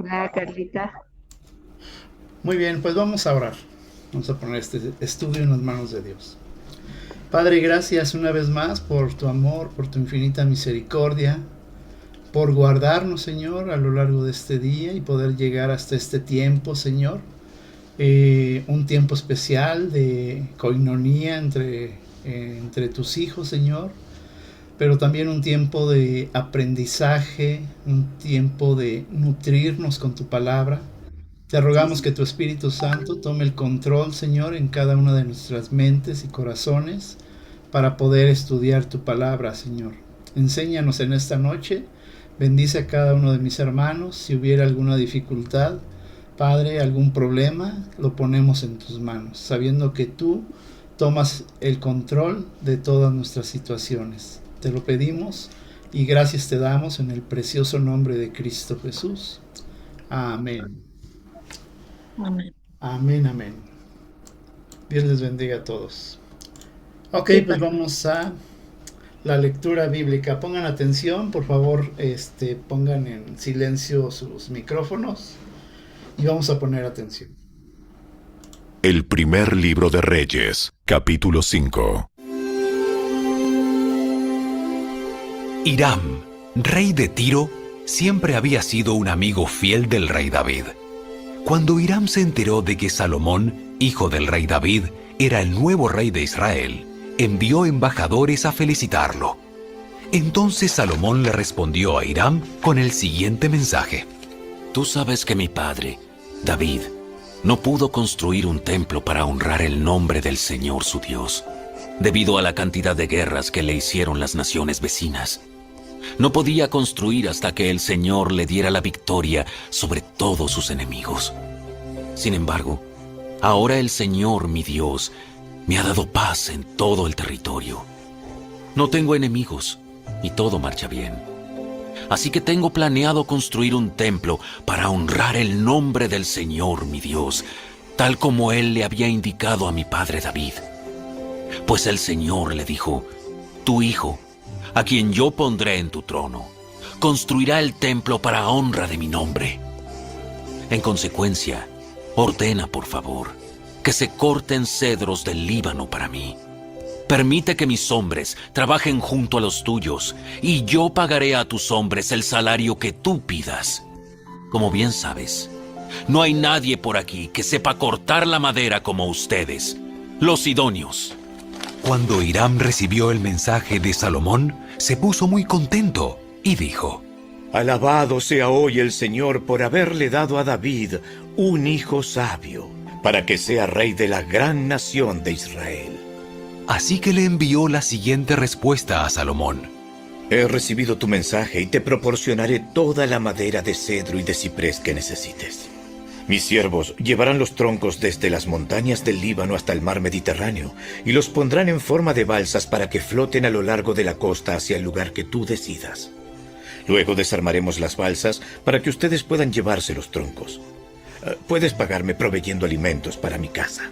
Hola, Carlita. Muy bien, pues vamos a orar. Vamos a poner este estudio en las manos de Dios. Padre, gracias una vez más por tu amor, por tu infinita misericordia, por guardarnos, Señor, a lo largo de este día y poder llegar hasta este tiempo, Señor. Un tiempo especial de coinonía entre tus hijos, Señor, pero también un tiempo de aprendizaje, un tiempo de nutrirnos con tu palabra. Te rogamos que tu Espíritu Santo tome el control, Señor, en cada una de nuestras mentes y corazones para poder estudiar tu palabra, Señor. Enséñanos en esta noche, bendice a cada uno de mis hermanos. Si hubiera alguna dificultad, Padre, algún problema, lo ponemos en tus manos, sabiendo que tú tomas el control de todas nuestras situaciones. Te lo pedimos y gracias te damos en el precioso nombre de Cristo Jesús. Amén. Amén. Amén, amén. Dios les bendiga a todos. Ok, Sí, pues pastor. vamos a la lectura bíblica. Pongan atención, por favor, pongan en silencio sus micrófonos y vamos a poner atención. El primer libro de Reyes, capítulo 5. Hiram, rey de Tiro, siempre había sido un amigo fiel del rey David. Cuando Hiram se enteró de que Salomón, hijo del rey David, era el nuevo rey de Israel, envió embajadores a felicitarlo. Entonces Salomón le respondió a Hiram con el siguiente mensaje. Tú sabes que mi padre, David, no pudo construir un templo para honrar el nombre del Señor su Dios, debido a la cantidad de guerras que le hicieron las naciones vecinas. No podía construir hasta que el Señor le diera la victoria sobre todos sus enemigos. Sin embargo, ahora el Señor, mi Dios, me ha dado paz en todo el territorio. No tengo enemigos y todo marcha bien. Así que tengo planeado construir un templo para honrar el nombre del Señor, mi Dios, tal como Él le había indicado a mi padre David. Pues el Señor le dijo, tu hijo, a quien yo pondré en tu trono, construirá el templo para honra de mi nombre. En consecuencia, ordena, por favor, que se corten cedros del Líbano para mí. Permite que mis hombres trabajen junto a los tuyos, y yo pagaré a tus hombres el salario que tú pidas. Como bien sabes, no hay nadie por aquí que sepa cortar la madera como ustedes, los sidonios. Cuando Hiram recibió el mensaje de Salomón, se puso muy contento y dijo: Alabado sea hoy el Señor por haberle dado a David un hijo sabio, para que sea rey de la gran nación de Israel. Así que le envió la siguiente respuesta a Salomón. He recibido tu mensaje y te proporcionaré toda la madera de cedro y de ciprés que necesites. Mis siervos llevarán los troncos desde las montañas del Líbano hasta el mar Mediterráneo y los pondrán en forma de balsas para que floten a lo largo de la costa hacia el lugar que tú decidas. Luego desarmaremos las balsas para que ustedes puedan llevarse los troncos. Puedes pagarme proveyendo alimentos para mi casa.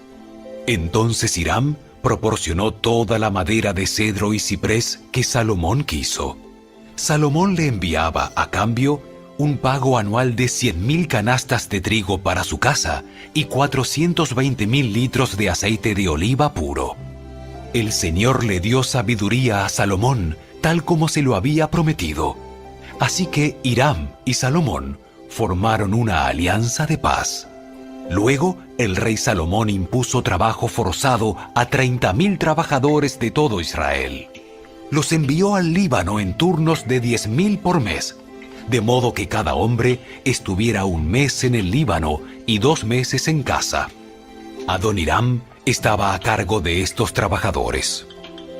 Entonces Hiram proporcionó toda la madera de cedro y ciprés que Salomón quiso. Salomón le enviaba a cambio un pago anual de 100,000 canastas de trigo para su casa y 420,000 litros de aceite de oliva puro. El Señor le dio sabiduría a Salomón, tal como se lo había prometido. Así que Hiram y Salomón formaron una alianza de paz. Luego, el rey Salomón impuso trabajo forzado a 30,000 trabajadores de todo Israel. Los envió al Líbano en turnos de 10,000 por mes, de modo que cada hombre estuviera un mes en el Líbano y 2 meses en casa. Adoniram estaba a cargo de estos trabajadores.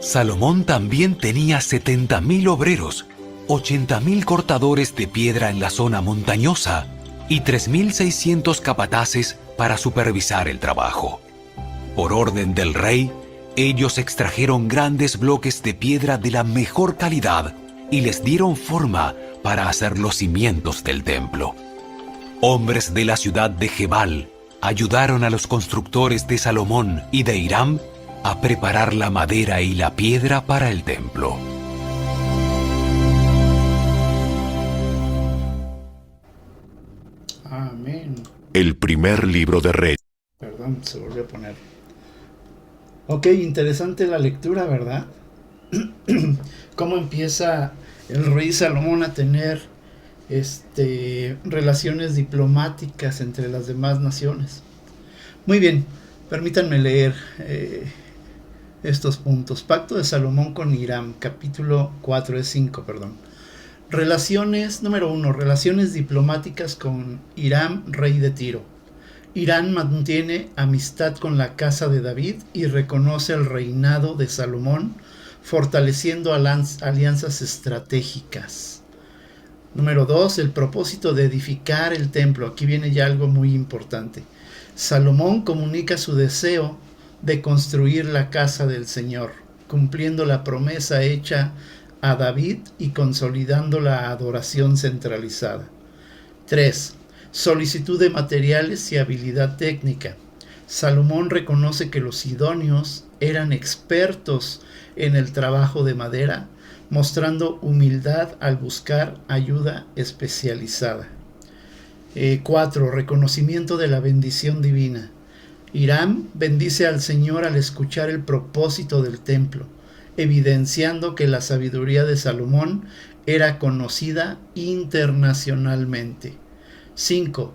Salomón también tenía 70,000 obreros, 80,000 cortadores de piedra en la zona montañosa y 3,600 capataces para supervisar el trabajo. Por orden del rey, ellos extrajeron grandes bloques de piedra de la mejor calidad y les dieron forma para hacer los cimientos del templo. Hombres de la ciudad de Gebal ayudaron a los constructores de Salomón y de Hiram a preparar la madera y la piedra para el templo. Amén. El primer libro de Reyes. Perdón, se volvió a poner. Ok, interesante la lectura, ¿verdad? Cómo empieza el rey Salomón a tener relaciones diplomáticas entre las demás naciones. Muy bien, permítanme leer estos puntos. Pacto de Salomón con Hiram, capítulo 4 de 5, perdón. Relaciones, número 1, relaciones diplomáticas con Hiram, rey de Tiro. Hiram mantiene amistad con la casa de David y reconoce el reinado de Salomón, fortaleciendo alianzas estratégicas. Número 2, el propósito de edificar el templo. Aquí viene ya algo muy importante. Salomón comunica su deseo de construir la casa del Señor, cumpliendo la promesa hecha a David y consolidando la adoración centralizada. 3. Solicitud de materiales y habilidad técnica. Salomón reconoce que los sidonios eran expertos en el trabajo de madera, mostrando humildad al buscar ayuda especializada. 4. Reconocimiento de la bendición divina. Hiram bendice al Señor al escuchar el propósito del templo, evidenciando que la sabiduría de Salomón era conocida internacionalmente. 5.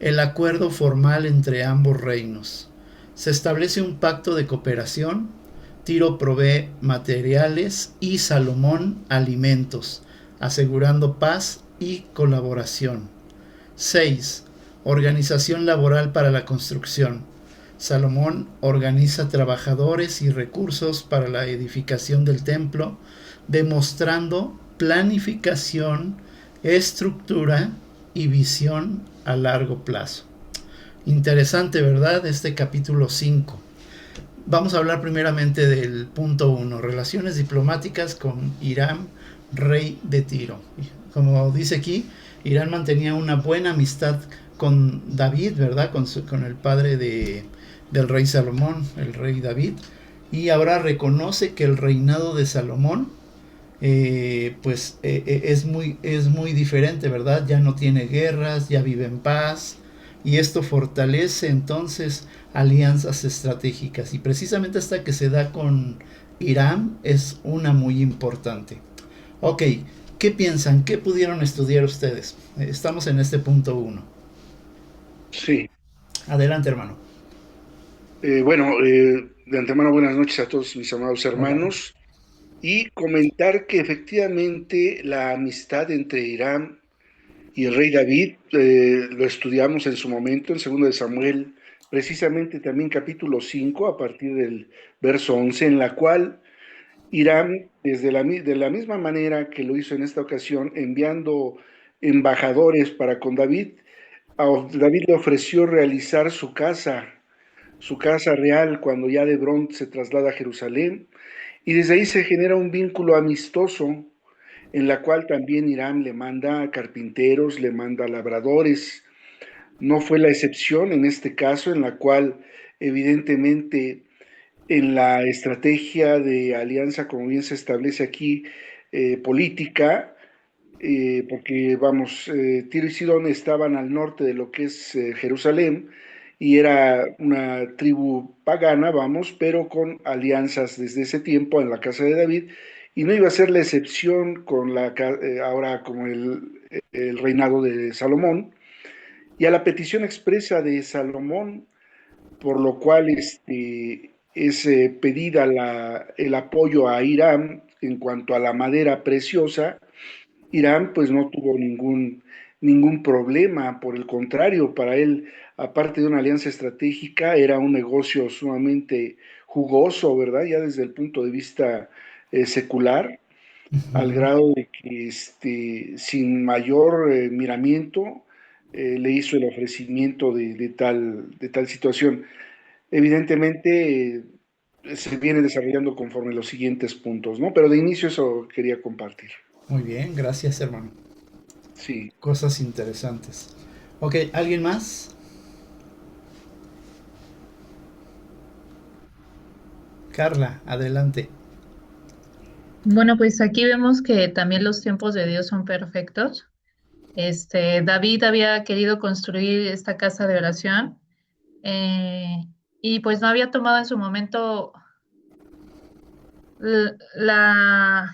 El acuerdo formal entre ambos reinos. Se establece un pacto de cooperación. Tiro provee materiales y Salomón alimentos, asegurando paz y colaboración. 6. Organización laboral para la construcción. Salomón organiza trabajadores y recursos para la edificación del templo, demostrando planificación, estructura y visión a largo plazo. Interesante, ¿verdad? Este capítulo 5. Vamos a hablar primeramente del punto 1, relaciones diplomáticas con Hiram, rey de Tiro. Como dice aquí, Hiram mantenía una buena amistad con David, ¿verdad? Con el padre del rey Salomón, el rey David, y ahora reconoce que el reinado de Salomón es muy diferente, ¿verdad? Ya no tiene guerras, ya vive en paz, y esto fortalece entonces alianzas estratégicas, y precisamente esta que se da con Hiram es una muy importante. Ok, ¿qué piensan? ¿Qué pudieron estudiar ustedes? Estamos en este punto 1. Sí, Adelante, hermano. de antemano buenas noches a todos mis amados Hola. hermanos y comentar que efectivamente la amistad entre Hiram y el rey David lo estudiamos en su momento en 2 de Samuel, precisamente también capítulo 5 a partir del verso 11, en la cual Hiram, de la misma manera que lo hizo en esta ocasión, enviando embajadores para con David, a David le ofreció realizar su casa real cuando ya de Hebrón se traslada a Jerusalén, y desde ahí se genera un vínculo amistoso en la cual también Hiram le manda carpinteros, le manda labradores. No fue la excepción en este caso, en la cual evidentemente en la estrategia de alianza, como bien se establece aquí, política, porque Tiro y Sidón estaban al norte de lo que es Jerusalén, y era una tribu pagana, pero con alianzas desde ese tiempo en la casa de David, y no iba a ser la excepción con ahora como el reinado de Salomón, y a la petición expresa de Salomón, por lo cual es pedida el apoyo a Hiram en cuanto a la madera preciosa. Hiram pues no tuvo ningún problema, por el contrario, para él, aparte de una alianza estratégica, era un negocio sumamente jugoso, ¿verdad? Ya desde el punto de vista secular, al grado de que sin mayor miramiento le hizo el ofrecimiento de tal situación. Evidentemente se viene desarrollando conforme los siguientes puntos, ¿no? Pero de inicio eso quería compartir. Muy bien, gracias, hermano. Sí. Cosas interesantes. Ok, ¿alguien más? Carla, adelante. Bueno, pues aquí vemos que también los tiempos de Dios son perfectos David había querido construir esta casa de oración, eh, y pues no había tomado en su momento l- la,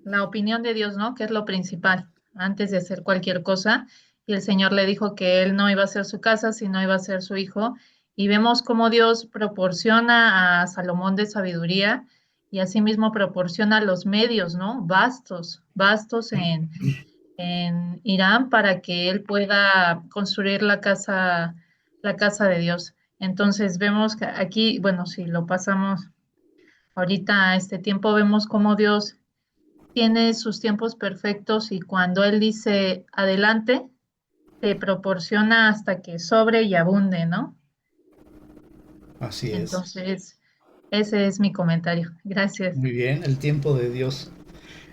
la opinión de Dios, ¿no? Que es lo principal antes de hacer cualquier cosa. Y el Señor le dijo que él no iba a ser su casa, sino iba a ser su hijo. Y vemos cómo Dios proporciona a Salomón de sabiduría y asimismo proporciona los medios, ¿no? Vastos, vastos en Irán para que él pueda construir la casa de Dios. Entonces vemos que aquí, bueno, si lo pasamos ahorita a este tiempo, vemos cómo Dios tiene sus tiempos perfectos y cuando Él dice adelante, te proporciona hasta que sobre y abunde, ¿no? Así es. Entonces, ese es mi comentario. Gracias. Muy bien, el tiempo de Dios.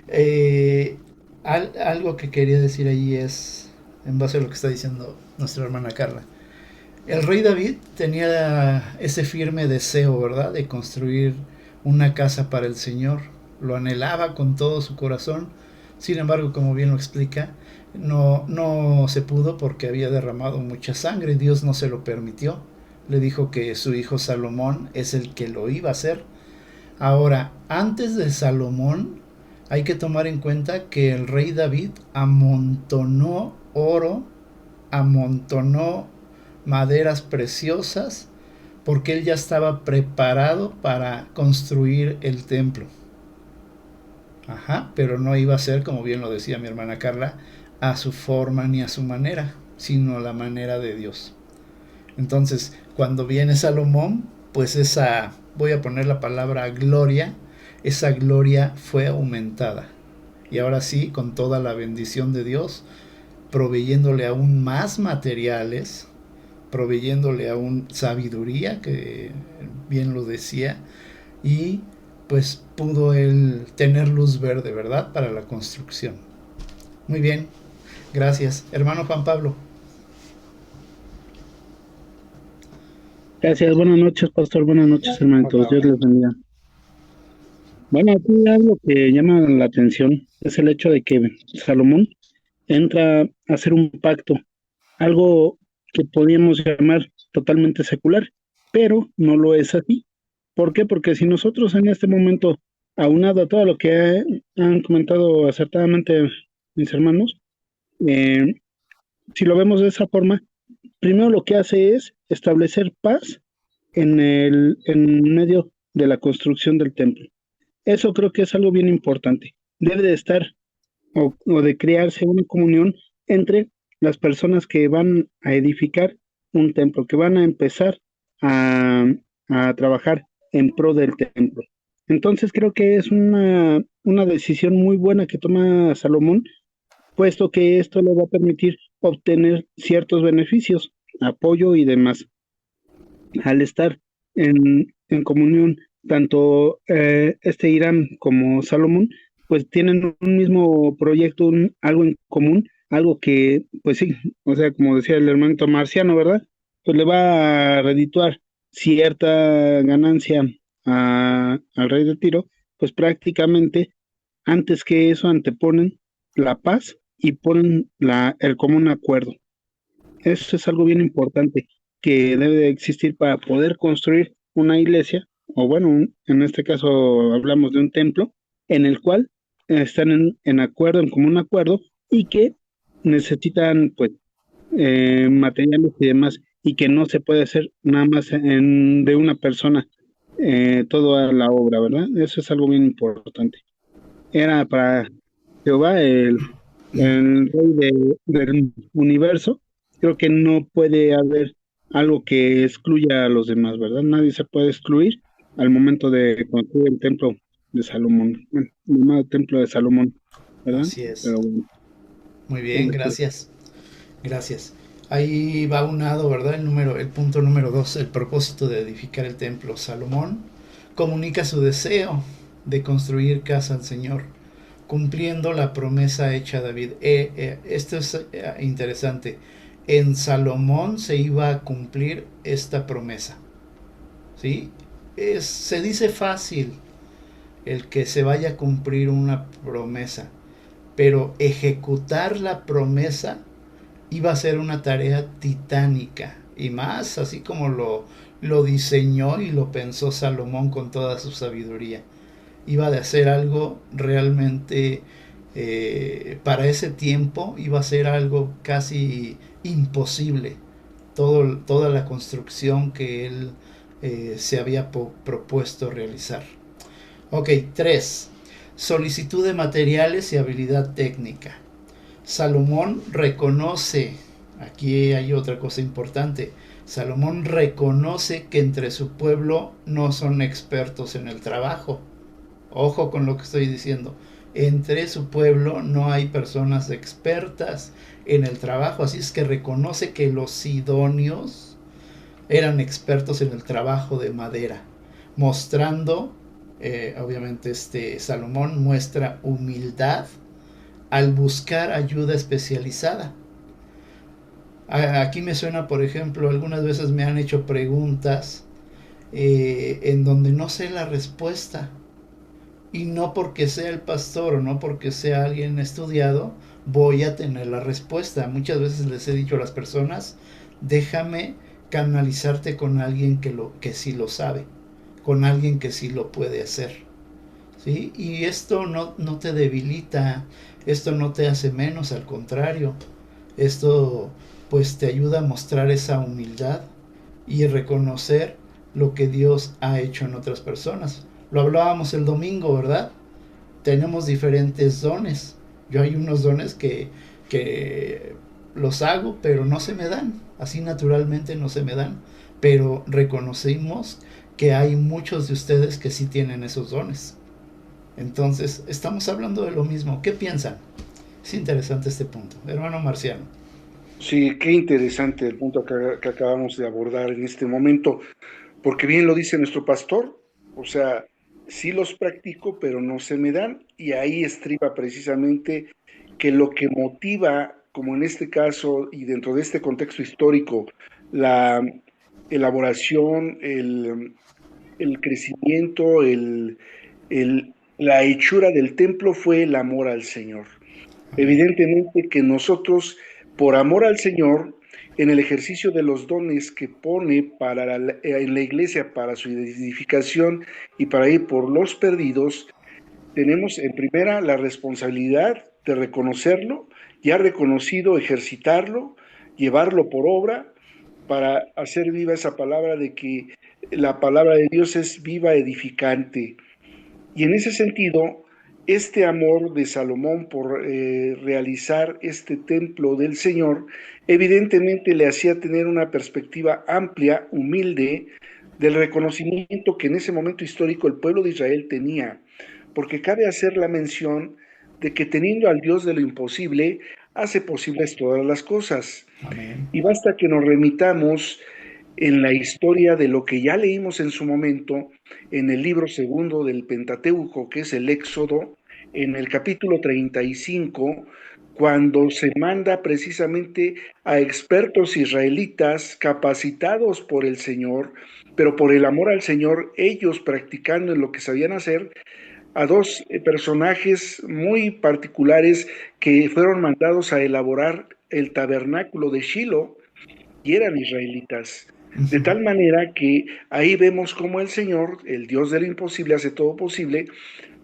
Eh, Algo que quería decir ahí es, en base a lo que está diciendo nuestra hermana Carla. El rey David tenía ese firme deseo, ¿verdad?, de construir una casa para el Señor. Lo anhelaba con todo su corazón. Sin embargo, como bien lo explica, no se pudo porque había derramado mucha sangre. Dios no se lo permitió. Le dijo que su hijo Salomón es el que lo iba a hacer. Ahora, antes de Salomón, hay que tomar en cuenta que el rey David amontonó oro, amontonó maderas preciosas, porque él ya estaba preparado para construir el templo. Ajá, pero no iba a ser, como bien lo decía mi hermana Carla, a su forma ni a su manera, sino a la manera de Dios. Entonces, cuando viene Salomón, pues esa, voy a poner la palabra gloria, esa gloria fue aumentada. Y ahora sí, con toda la bendición de Dios, proveyéndole aún más materiales, proveyéndole aún sabiduría, que bien lo decía, y pues pudo él tener luz verde, ¿verdad?, para la construcción. Muy bien, gracias. Hermano Juan Pablo. Gracias, buenas noches, pastor, buenas noches, hermanitos, Dios les bendiga. Bueno, aquí algo que llama la atención es el hecho de que Salomón entra a hacer un pacto, algo que podríamos llamar totalmente secular, pero no lo es así. ¿Por qué? Porque si nosotros en este momento, aunado a todo lo que han comentado acertadamente mis hermanos, eh, si lo vemos de esa forma, primero lo que hace es establecer paz en medio de la construcción del templo. Eso creo que es algo bien importante. Debe de estar o de crearse una comunión entre las personas que van a edificar un templo, que van a empezar a, a trabajar en pro del templo. Entonces creo que es una decisión muy buena que toma Salomón, puesto que esto le va a permitir obtener ciertos beneficios, apoyo y demás. Al estar en comunión, tanto Irán como Salomón, pues tienen un mismo proyecto, algo en común, algo que, pues sí, o sea, como decía el hermanito marciano, ¿verdad? Pues le va a redituar cierta ganancia al rey de Tiro, pues prácticamente antes que eso anteponen la paz y ponen el común acuerdo. Eso es algo bien importante que debe de existir para poder construir una iglesia, o bueno, en este caso hablamos de un templo, en el cual están en acuerdo, en común acuerdo, y que necesitan pues materiales y demás, y que no se puede hacer nada más de una persona toda la obra, ¿verdad? Eso es algo bien importante. Era para Jehová el rey del universo. Creo que no puede haber algo que excluya a los demás, ¿verdad? Nadie se puede excluir al momento de construir el templo de Salomón, bueno, el llamado templo de Salomón, ¿verdad? Así es. Pero bueno, Muy bien, gracias. Gracias. Ahí va unado, ¿verdad? El punto número 2, el propósito de edificar el templo. Salomón comunica su deseo de construir casa al Señor, cumpliendo la promesa hecha a David. Esto es interesante. En Salomón se iba a cumplir esta promesa. ¿Sí? Se dice fácil el que se vaya a cumplir una promesa, pero ejecutar la promesa iba a ser una tarea titánica, y más así como lo diseñó y lo pensó Salomón con toda su sabiduría. Iba de hacer algo realmente, para ese tiempo, iba a ser algo casi imposible. Toda la construcción que él se había propuesto realizar. Ok, 3. Solicitud de materiales y habilidad técnica. Salomón reconoce, aquí hay otra cosa importante, Salomón reconoce que entre su pueblo no son expertos en el trabajo. Ojo con lo que estoy diciendo. Entre su pueblo no hay personas expertas en el trabajo, así es que reconoce que los sidonios eran expertos en el trabajo de madera, mostrando, obviamente Salomón muestra humildad al buscar ayuda especializada. Aquí me suena, por ejemplo, algunas veces me han hecho preguntas en donde no sé la respuesta, y no porque sea el pastor o no porque sea alguien estudiado voy a tener la respuesta. Muchas veces les he dicho a las personas, déjame canalizarte con alguien que sí lo sabe, con alguien que sí lo puede hacer, ¿sí? Y esto no te debilita, esto no te hace menos, al contrario, esto pues te ayuda a mostrar esa humildad y reconocer lo que Dios ha hecho en otras personas. Lo hablábamos el domingo, ¿verdad? Tenemos diferentes dones. Yo hay unos dones que los hago, pero no se me dan. Así naturalmente no se me dan. Pero reconocimos que hay muchos de ustedes que sí tienen esos dones. Entonces, estamos hablando de lo mismo. ¿Qué piensan? Es interesante este punto. Hermano Marciano. Sí, qué interesante el punto que acabamos de abordar en este momento, porque bien lo dice nuestro pastor, o sea, sí los practico, pero no se me dan, y ahí estriba precisamente que lo que motiva, como en este caso y dentro de este contexto histórico, la elaboración, el crecimiento, la hechura del templo fue el amor al Señor. Evidentemente que nosotros, por amor al Señor, en el ejercicio de los dones que pone en la iglesia para su edificación y para ir por los perdidos, tenemos en primera la responsabilidad de reconocerlo, ya reconocido, ejercitarlo, llevarlo por obra para hacer viva esa palabra de que la palabra de Dios es viva, edificante. Y en ese sentido, este amor de Salomón por realizar este templo del Señor, evidentemente le hacía tener una perspectiva amplia, humilde, del reconocimiento que en ese momento histórico el pueblo de Israel tenía, porque cabe hacer la mención de que teniendo al Dios de lo imposible, hace posibles todas las cosas. Amén. Y basta que nos remitamos en la historia de lo que ya leímos en su momento en el libro segundo del Pentateuco, que es el Éxodo, en el capítulo 35, cuando se manda precisamente a expertos israelitas capacitados por el Señor, pero por el amor al Señor, ellos practicando en lo que sabían hacer, a dos personajes muy particulares que fueron mandados a elaborar el tabernáculo de Shiloh, y eran israelitas. De tal manera que ahí vemos cómo el Señor, el Dios de lo imposible, hace todo posible,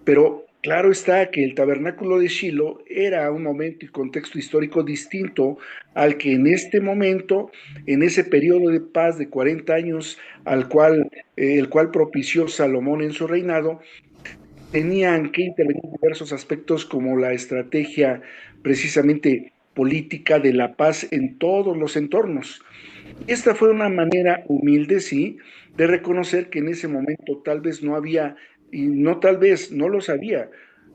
pero claro está que el tabernáculo de Shiloh era un momento y contexto histórico distinto al que en este momento, en ese periodo de paz de 40 años, el cual propició Salomón en su reinado, tenían que intervenir diversos aspectos como la estrategia precisamente política de la paz en todos los entornos. Esta fue una manera humilde, sí, de reconocer que en ese momento tal vez no había, y no tal vez, no lo sabía,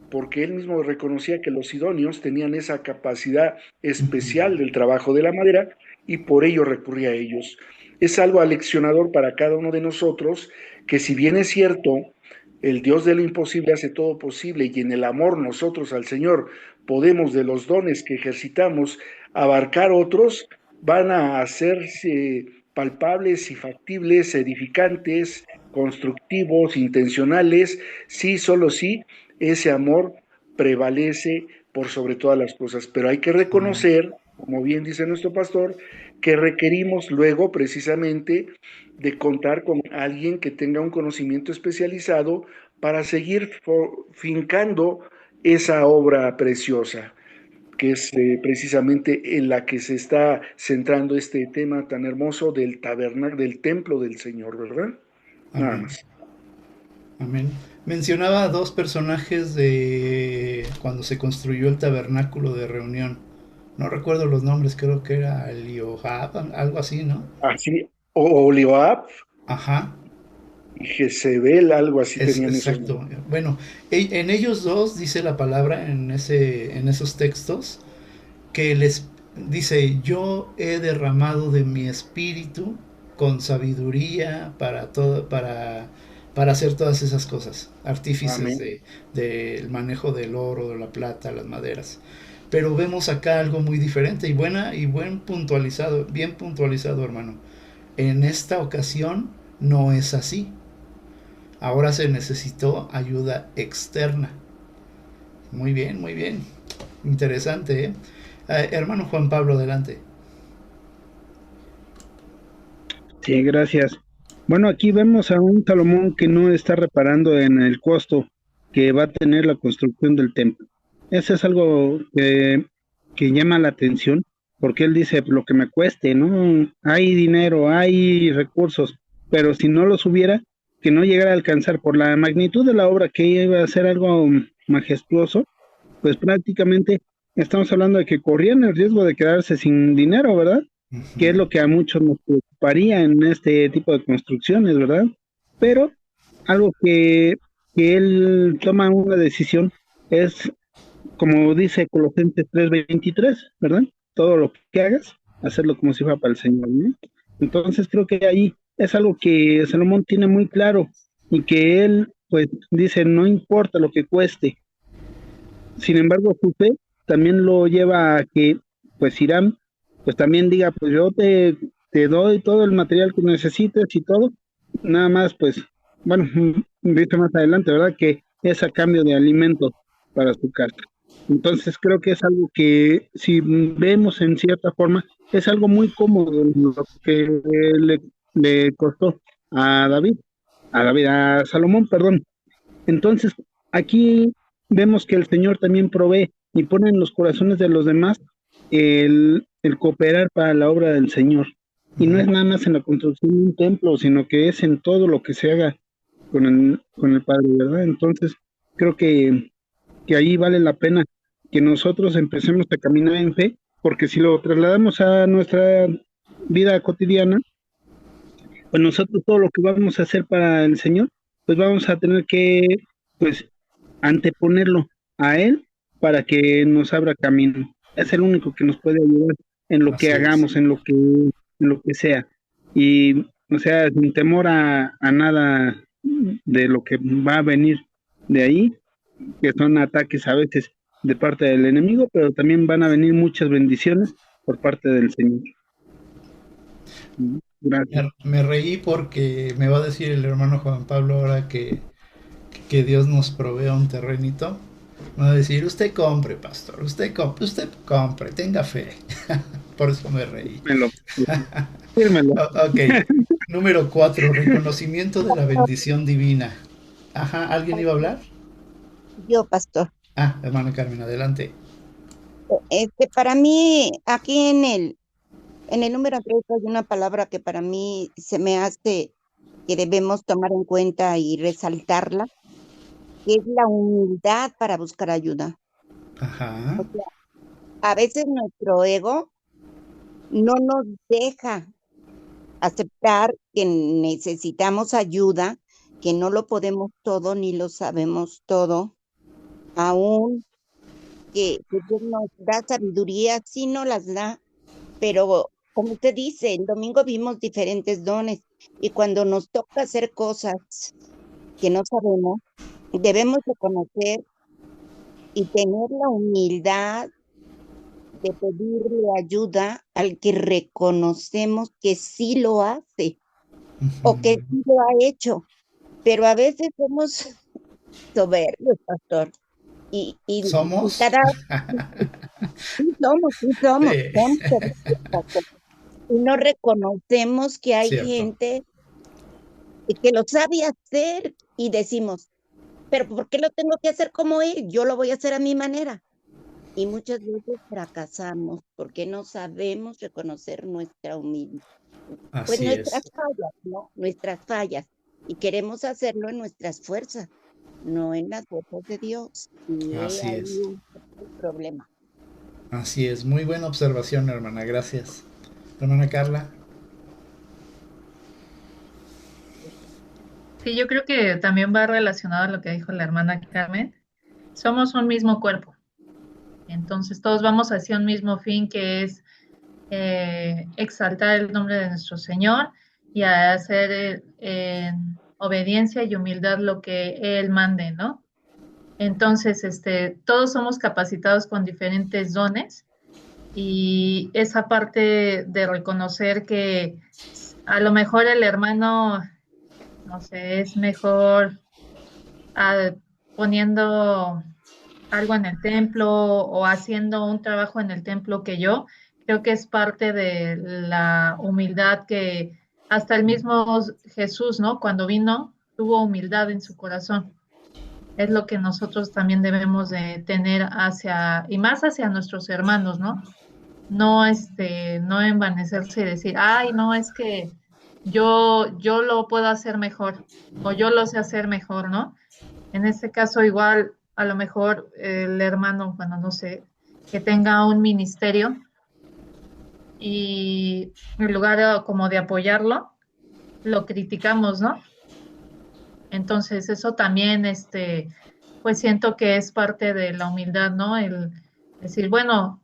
porque él mismo reconocía que los sidonios tenían esa capacidad especial del trabajo de la madera y por ello recurría a ellos. Es algo aleccionador para cada uno de nosotros que, si bien es cierto, el Dios de lo imposible hace todo posible y en el amor nosotros al Señor podemos, de los dones que ejercitamos, abarcar otros, van a hacerse palpables y factibles, edificantes, constructivos, intencionales, sí, solo sí, ese amor prevalece por sobre todas las cosas. Pero hay que reconocer, como bien dice nuestro pastor, que requerimos luego precisamente de contar con alguien que tenga un conocimiento especializado para seguir fincando esa obra preciosa, que es precisamente en la que se está centrando este tema tan hermoso del tabernáculo, del templo del Señor, ¿verdad? Nada Amén. más. Amén. Mencionaba dos personajes de cuando se construyó el tabernáculo de reunión. No recuerdo los nombres, creo que era Eliojab, algo así, ¿no? Así, o Oliab Ajá, y Jezebel, algo así es tenían esos. exacto. Bueno, en ellos dos dice la palabra en esos textos que les dice, yo he derramado de mi espíritu con sabiduría para todo, para hacer todas esas cosas, artífices Amén. del manejo del oro, de la plata, las maderas. Pero vemos acá algo muy diferente y bien puntualizado, hermano. En esta ocasión no es así. Ahora se necesitó ayuda externa. Muy bien, muy bien. Interesante, ¿eh? Hermano Juan Pablo, adelante. Sí, gracias. Bueno, aquí vemos a un Salomón que no está reparando en el costo que va a tener la construcción del templo. Eso es algo que llama la atención, porque él dice lo que me cueste, ¿no? Hay dinero, hay recursos, pero si no los hubiera, que no llegara a alcanzar por la magnitud de la obra que iba a ser algo majestuoso, pues prácticamente estamos hablando de que corrían el riesgo de quedarse sin dinero, ¿verdad? Que es Ujú. lo que a muchos nos preocuparía en este tipo de construcciones, ¿verdad? Pero algo que él toma una decisión es, como dice Colosenses 3:23, ¿verdad? Todo lo que hagas, hacerlo como si fuera para el Señor, ¿no? Entonces creo que ahí es algo que Salomón tiene muy claro y que él, pues, dice, no importa lo que cueste. Sin embargo, su fe también lo lleva a que, pues, Hiram, pues también diga, pues yo te doy todo el material que necesites y todo, nada más, pues, bueno, dice más adelante, ¿verdad? Que es a cambio de alimentos para su casa. Entonces creo que es algo que si vemos en cierta forma, es algo muy cómodo lo que le costó a a Salomón, perdón. Entonces, aquí vemos que el Señor también provee y pone en los corazones de los demás el cooperar para la obra del Señor. Y no es nada más en la construcción de un templo, sino que es en todo lo que se haga con el Padre, ¿verdad? Entonces, creo que ahí vale la pena que nosotros empecemos a caminar en fe, porque si lo trasladamos a nuestra vida cotidiana, pues nosotros todo lo que vamos a hacer para el Señor, pues vamos a tener que, pues, anteponerlo a Él para que nos abra camino. Es el único que nos puede ayudar en lo que Así es. hagamos, en lo que sea. Y, o sea, sin temor a nada de lo que va a venir de ahí, que son ataques a veces de parte del enemigo, pero también van a venir muchas bendiciones por parte del Señor. Gracias. Me reí porque me va a decir el hermano Juan Pablo ahora que Dios nos provea un terrenito. Me va a decir, usted compre, pastor, usted compre, tenga fe. Por eso me reí. Fírmelo, fírmelo. Ok, número 4, reconocimiento de la bendición divina. Ajá, ¿alguien iba a hablar? Yo, pastor. Ah, hermana Carmen, adelante. Para mí, aquí en el número 3 hay una palabra que para mí se me hace que debemos tomar en cuenta y resaltarla, que es la humildad para buscar ayuda. Ajá. O sea, a veces nuestro ego no nos deja aceptar que necesitamos ayuda, que no lo podemos todo ni lo sabemos todo, aún que Dios nos da sabiduría, sí nos las da, pero como usted dice, el domingo vimos diferentes dones y cuando nos toca hacer cosas que no sabemos, debemos reconocer y tener la humildad de pedirle ayuda al que reconocemos que sí lo hace o que Ujú. sí lo ha hecho, pero a veces somos soberbios, pastor. y ¿Somos? cada sí somos, Sí, perfectas. Y no reconocemos que hay cierto. gente que lo sabe hacer y decimos, pero ¿por qué lo tengo que hacer como él? Yo lo voy a hacer a mi manera. Y muchas veces fracasamos porque no sabemos reconocer nuestra humildad, pues Así nuestras es, fallas, ¿no? Nuestras fallas. Y queremos hacerlo en nuestras fuerzas, no en las fuerzas de Dios. Y he así ahí es, el problema. así es. Muy buena observación, hermana, gracias. Hermana Carla. Sí, yo creo que también va relacionado a lo que dijo la hermana Carmen. Somos un mismo cuerpo, entonces todos vamos hacia un mismo fin que es exaltar el nombre de nuestro Señor y a hacer en obediencia y humildad lo que Él mande, ¿no? Entonces, todos somos capacitados con diferentes dones y esa parte de reconocer que a lo mejor el hermano, no sé, es mejor ah, poniendo algo en el templo o haciendo un trabajo en el templo que yo, creo que es parte de la humildad que hasta el mismo Jesús, ¿no? Cuando vino, tuvo humildad en su corazón. Es lo que nosotros también debemos de tener hacia, y más hacia nuestros hermanos, ¿no? No, no envanecerse y decir, ay, no, es que yo lo puedo hacer mejor o yo lo sé hacer mejor, ¿no? En este caso, igual, a lo mejor el hermano, bueno, no sé, que tenga un ministerio y en lugar como de apoyarlo, lo criticamos, ¿no? Entonces, eso también, pues siento que es parte de la humildad, ¿no? El decir, bueno,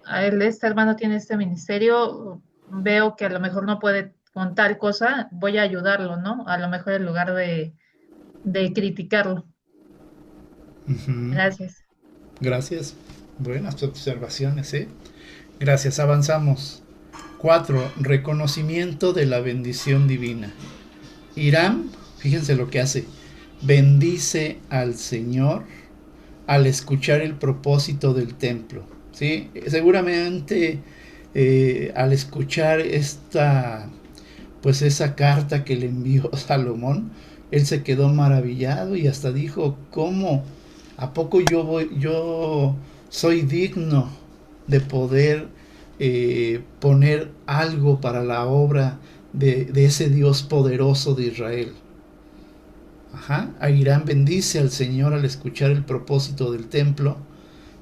a él, este hermano tiene este ministerio, veo que a lo mejor no puede con tal cosa, voy a ayudarlo, ¿no? A lo mejor en lugar de criticarlo. Ujú. Gracias. Gracias. Buenas observaciones, ¿eh? Gracias, avanzamos. 4. Reconocimiento de la bendición divina. Irán, fíjense lo que hace. Bendice al Señor al escuchar el propósito del templo. ¿Sí? Seguramente al escuchar pues esa carta que le envió Salomón, él se quedó maravillado y hasta dijo, ¿cómo? ¿A poco yo soy digno de poder poner algo para la obra de ese Dios poderoso de Israel? Ajá. Airán bendice al Señor al escuchar el propósito del templo,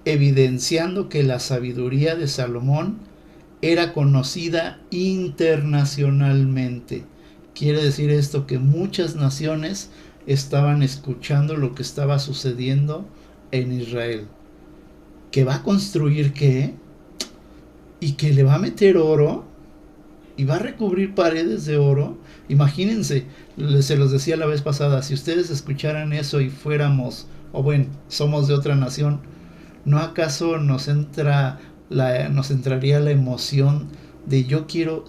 evidenciando que la sabiduría de Salomón era conocida internacionalmente. Quiere decir esto que muchas naciones estaban escuchando lo que estaba sucediendo en Israel. ¿Que va a construir qué? ¿Y que le va a meter oro? ¿Y va a recubrir paredes de oro? Imagínense, se los decía la vez pasada, si ustedes escucharan eso y fuéramos, o bueno, somos de otra nación, ¿no acaso nos entraría la emoción de yo quiero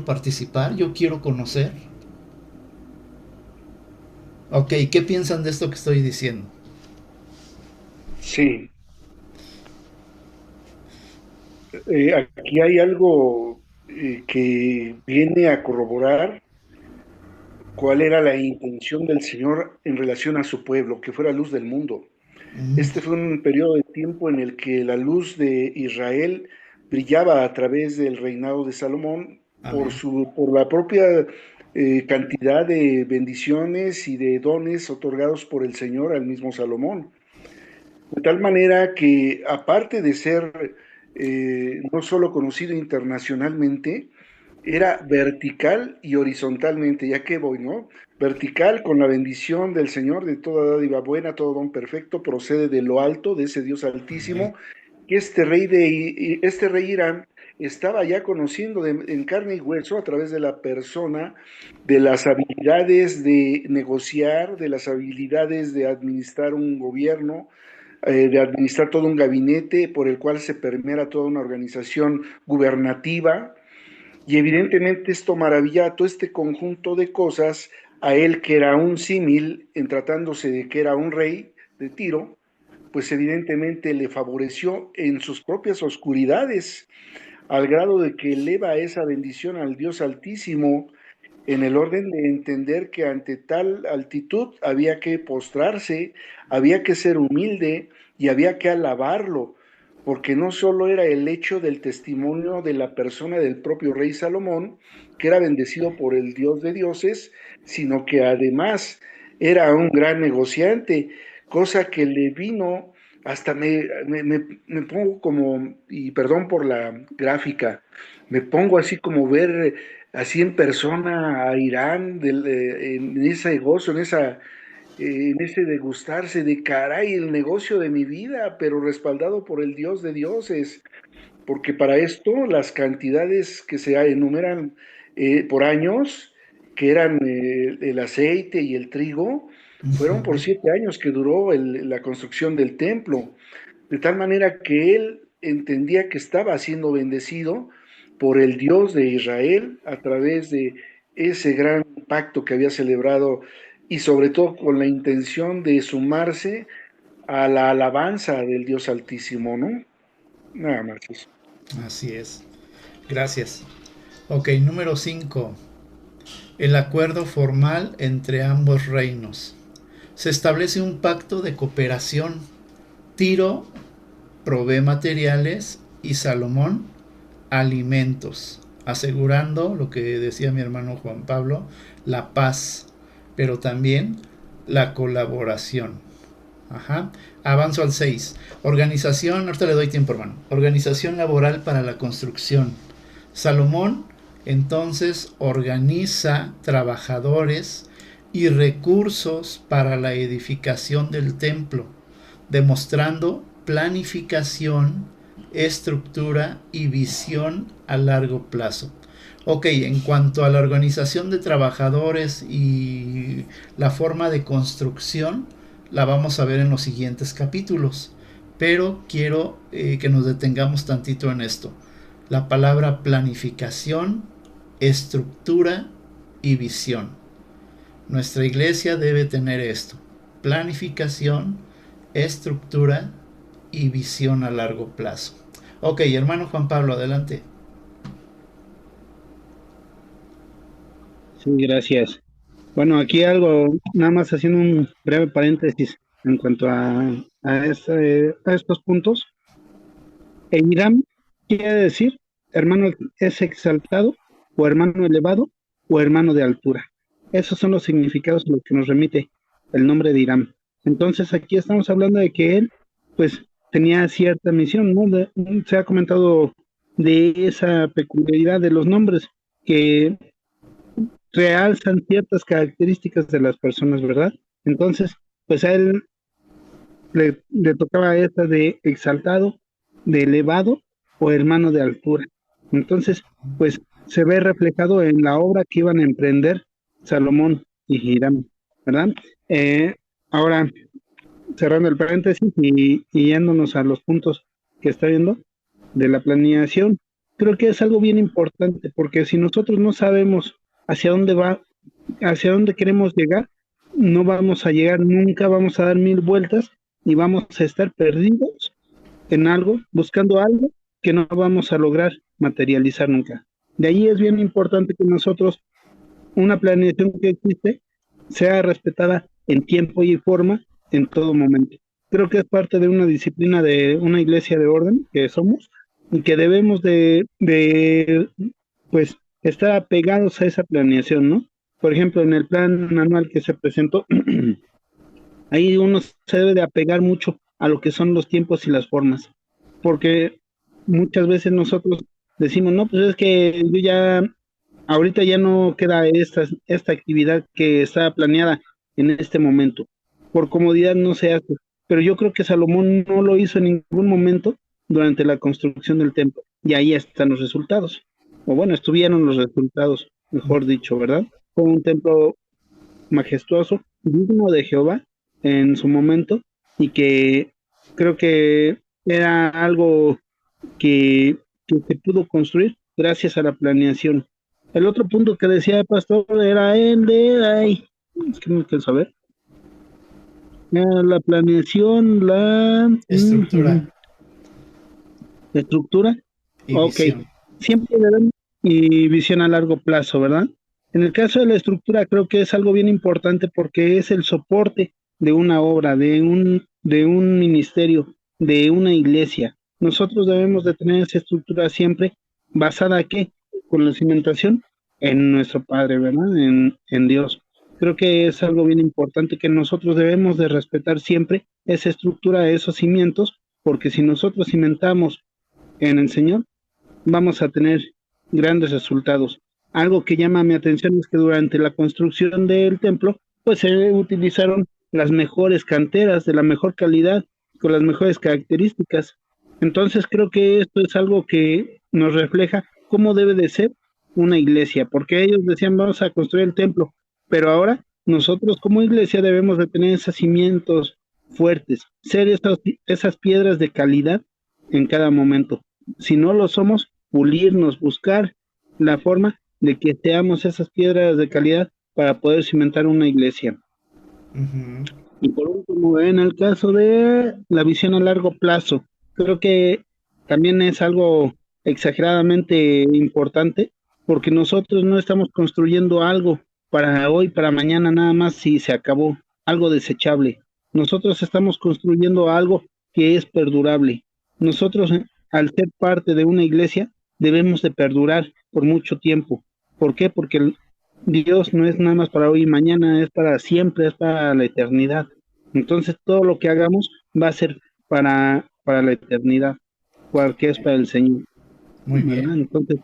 participar, yo quiero conocer? Ok, ¿qué piensan de esto que estoy diciendo? Sí, aquí hay algo que viene a corroborar cuál era la intención del Señor en relación a su pueblo, que fuera luz del mundo. Este fue un periodo de tiempo en el que la luz de Israel brillaba a través del reinado de Salomón Amén. por la propia cantidad de bendiciones y de dones otorgados por el Señor al mismo Salomón. De tal manera que, aparte de ser no solo conocido internacionalmente, era vertical y horizontalmente, ya que voy, ¿no? Vertical con la bendición del Señor, de toda dádiva buena, todo don perfecto, procede de lo alto, de ese Dios Amén. altísimo, que este rey Irán estaba ya conociendo en carne y hueso a través de la persona, de las habilidades de negociar, de las habilidades de administrar un gobierno, de administrar todo un gabinete por el cual se permeara toda una organización gubernativa, y evidentemente esto maravilla a todo este conjunto de cosas a él que era un símil en tratándose de que era un rey de Tiro, pues evidentemente le favoreció en sus propias oscuridades, al grado de que eleva esa bendición al Dios Altísimo, en el orden de entender que ante tal altitud había que postrarse, había que ser humilde y había que alabarlo, porque no solo era el hecho del testimonio de la persona del propio rey Salomón, que era bendecido por el Dios de dioses, sino que además era un gran negociante, cosa que le vino, hasta me pongo como, y perdón por la gráfica, me pongo así como ver así en persona a Irán, en ese gozo, en ese degustarse de caray, el negocio de mi vida, pero respaldado por el Dios de dioses, porque para esto las cantidades que se enumeran por años, que eran el aceite y el trigo, fueron por 7 años que duró la construcción del templo, de tal manera que él entendía que estaba siendo bendecido por el Dios de Israel a través de ese gran pacto que había celebrado y sobre todo con la intención de sumarse a la alabanza del Dios Altísimo, ¿no? Nada más eso. Así es. Gracias. Ok, número 5. El acuerdo formal entre ambos reinos. Se establece un pacto de cooperación. Tiro provee materiales y Salomón alimentos, asegurando lo que decía mi hermano Juan Pablo, la paz, pero también la colaboración. Ajá. Avanzo al 6. Organización, ahorita le doy tiempo, hermano. Organización laboral para la construcción. Salomón entonces organiza trabajadores y recursos para la edificación del templo, demostrando planificación, estructura y visión a largo plazo. Ok, en cuanto a la organización de trabajadores y la forma de construcción, la vamos a ver en los siguientes capítulos, pero quiero que nos detengamos tantito en esto. La palabra planificación, estructura y visión. Nuestra iglesia debe tener esto: planificación, estructura y visión a largo plazo. Ok, hermano Juan Pablo, adelante. Sí, gracias. Bueno, aquí algo, nada más haciendo un breve paréntesis en cuanto a estos puntos. Hiram quiere decir hermano es exaltado, o hermano elevado, o hermano de altura. Esos son los significados a los que nos remite el nombre de Hiram. Entonces aquí estamos hablando de que él, pues, tenía cierta misión, ¿no? Se ha comentado de esa peculiaridad de los nombres que realzan ciertas características de las personas, ¿verdad? Entonces, pues a él le tocaba esta de exaltado, de elevado o hermano de altura. Entonces, pues se ve reflejado en la obra que iban a emprender Salomón y Hiram, ¿verdad? Ahora, cerrando el paréntesis y yéndonos a los puntos que está viendo de la planeación, creo que es algo bien importante, porque si nosotros no sabemos hacia dónde queremos llegar, no vamos a llegar nunca, vamos a dar 1000 vueltas y vamos a estar perdidos en algo, buscando algo que no vamos a lograr materializar nunca. De ahí es bien importante que nosotros, una planeación que existe, sea respetada en tiempo y forma en todo momento. Creo que es parte de una disciplina de una iglesia de orden que somos y que debemos de pues estar apegados a esa planeación, ¿no? Por ejemplo, en el plan anual que se presentó, ahí uno se debe de apegar mucho a lo que son los tiempos y las formas, porque muchas veces nosotros decimos, no, pues es que yo ya, ahorita ya no queda esta actividad que estaba planeada en este momento, por comodidad no se hace, pero yo creo que Salomón no lo hizo en ningún momento durante la construcción del templo, y ahí están los resultados, o bueno, estuvieron los resultados, mejor dicho, ¿verdad? Fue un templo majestuoso, digno de Jehová en su momento, y que creo que era algo que se pudo construir gracias a la planeación. El otro punto que decía el pastor era el de, es que no alcanzo a ver, La planeación, Estructura la estructura. y Ok, visión. siempre debemos y visión a largo plazo, ¿verdad? En el caso de la estructura creo que es algo bien importante porque es el soporte de una obra, de un ministerio, de una iglesia. Nosotros debemos de tener esa estructura siempre basada ¿en qué? Con la cimentación en nuestro Padre, ¿verdad? En Dios. Creo que es algo bien importante que nosotros debemos de respetar siempre esa estructura, esos cimientos, porque si nosotros cimentamos en el Señor, vamos a tener grandes resultados. Algo que llama mi atención es que durante la construcción del templo, pues se utilizaron las mejores canteras de la mejor calidad, con las mejores características. Entonces creo que esto es algo que nos refleja cómo debe de ser una iglesia, porque ellos decían vamos a construir el templo, pero ahora nosotros como iglesia debemos de tener esos cimientos fuertes, ser esas piedras de calidad en cada momento. Si no lo somos, pulirnos, buscar la forma de que seamos esas piedras de calidad para poder cimentar una iglesia. Ujú. Y por último, en el caso de la visión a largo plazo, creo que también es algo exageradamente importante porque nosotros no estamos construyendo algo para hoy, para mañana nada más si se acabó, algo desechable. Nosotros estamos construyendo algo que es perdurable. Nosotros, al ser parte de una iglesia, debemos de perdurar por mucho tiempo. ¿Por qué? Porque Dios no es nada más para hoy y mañana, es para siempre, es para la eternidad. Entonces todo lo que hagamos va a ser para la eternidad, porque es para el Señor, Muy ¿verdad? bien, Entonces,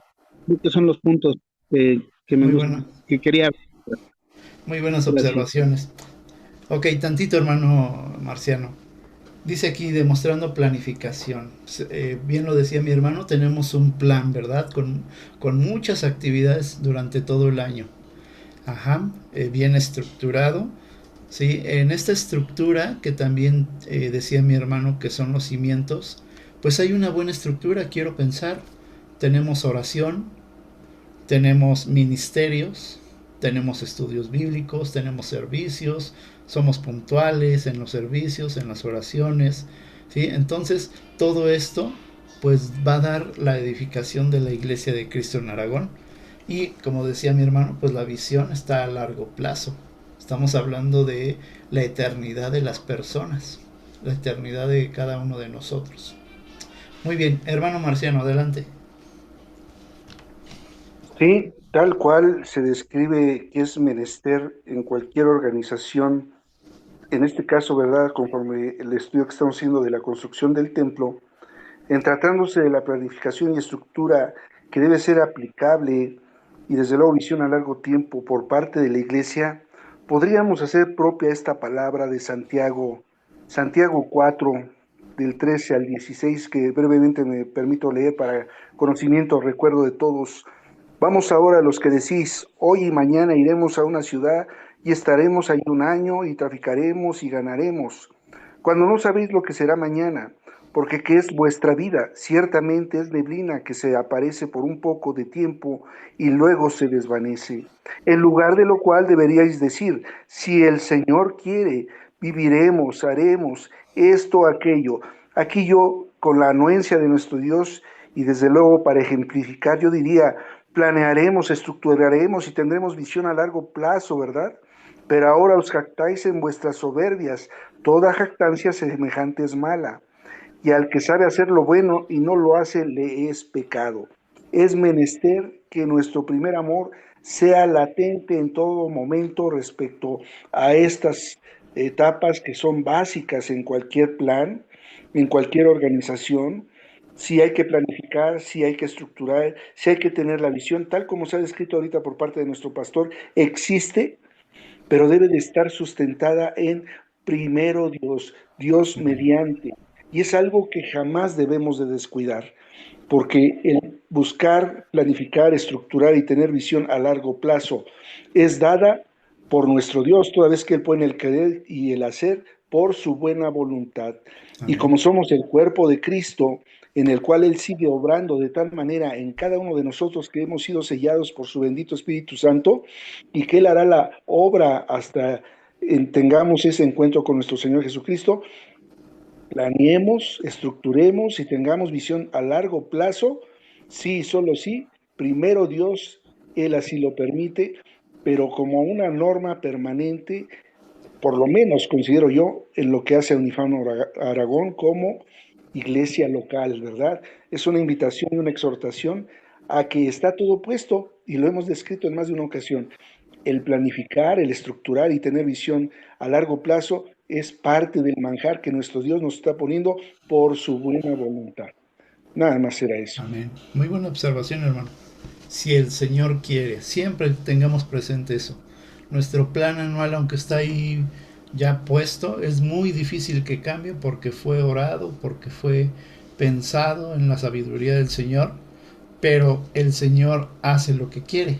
creo que son los puntos que me muy gusta, bueno, que quería. muy buenas Gracias. observaciones. Ok, tantito hermano Marciano. Dice aquí demostrando planificación. Bien lo decía mi hermano, tenemos un plan, ¿verdad? Con muchas actividades durante todo el año. Ajá, bien estructurado. Sí, en esta estructura que también decía mi hermano que son los cimientos, pues hay una buena estructura, quiero pensar. Tenemos oración, tenemos ministerios, tenemos estudios bíblicos, tenemos servicios, somos puntuales en los servicios, en las oraciones, ¿sí? Entonces, todo esto pues va a dar la edificación de la iglesia de Cristo en Aragón. Y como decía mi hermano, pues la visión está a largo plazo. Estamos hablando de la eternidad de las personas, la eternidad de cada uno de nosotros. Muy bien, hermano Marciano, adelante. Sí, tal cual se describe que es menester en cualquier organización, en este caso, ¿verdad? Conforme el estudio que estamos haciendo de la construcción del templo, en tratándose de la planificación y estructura que debe ser aplicable y desde luego visión a largo tiempo por parte de la Iglesia, podríamos hacer propia esta palabra de Santiago, Santiago 4, del 13 al 16, que brevemente me permito leer para conocimiento, recuerdo de todos. Vamos ahora los que decís, hoy y mañana iremos a una ciudad y estaremos allí un año y traficaremos y ganaremos, cuando no sabéis lo que será mañana, porque ¿qué es vuestra vida? Ciertamente es neblina que se aparece por un poco de tiempo y luego se desvanece. En lugar de lo cual deberíais decir, si el Señor quiere, viviremos, haremos esto, aquello. Aquí yo, con la anuencia de nuestro Dios y desde luego para ejemplificar, yo diría, planearemos, estructuraremos y tendremos visión a largo plazo, ¿verdad? Pero ahora os jactáis en vuestras soberbias. Toda jactancia semejante es mala, y al que sabe hacer lo bueno y no lo hace, le es pecado. Es menester que nuestro primer amor sea latente en todo momento respecto a estas etapas que son básicas en cualquier plan, en cualquier organización. Si hay que planificar, si hay que estructurar, si hay que tener la visión, tal como se ha descrito ahorita por parte de nuestro pastor, existe, pero debe de estar sustentada en primero Dios, Dios mediante. Y es algo que jamás debemos de descuidar, porque el buscar, planificar, estructurar y tener visión a largo plazo es dada por nuestro Dios, toda vez que Él pone el querer y el hacer por su buena voluntad. Y Amén. como somos el cuerpo de Cristo, en el cual Él sigue obrando de tal manera en cada uno de nosotros que hemos sido sellados por su bendito Espíritu Santo, y que Él hará la obra hasta tengamos ese encuentro con nuestro Señor Jesucristo, planeemos, estructuremos y tengamos visión a largo plazo, sí, solo sí, primero Dios, Él así lo permite, pero como una norma permanente, por lo menos considero yo, en lo que hace a Unifam Aragón como iglesia local, ¿verdad? Es una invitación y una exhortación a que está todo puesto, y lo hemos descrito en más de una ocasión. El planificar, el estructurar y tener visión a largo plazo es parte del manjar que nuestro Dios nos está poniendo por su buena voluntad. Nada más era eso. Amén. Muy buena observación, hermano. Si el Señor quiere, siempre tengamos presente eso. Nuestro plan anual, aunque está ahí ya puesto, es muy difícil que cambie porque fue orado, porque fue pensado en la sabiduría del Señor, pero el Señor hace lo que quiere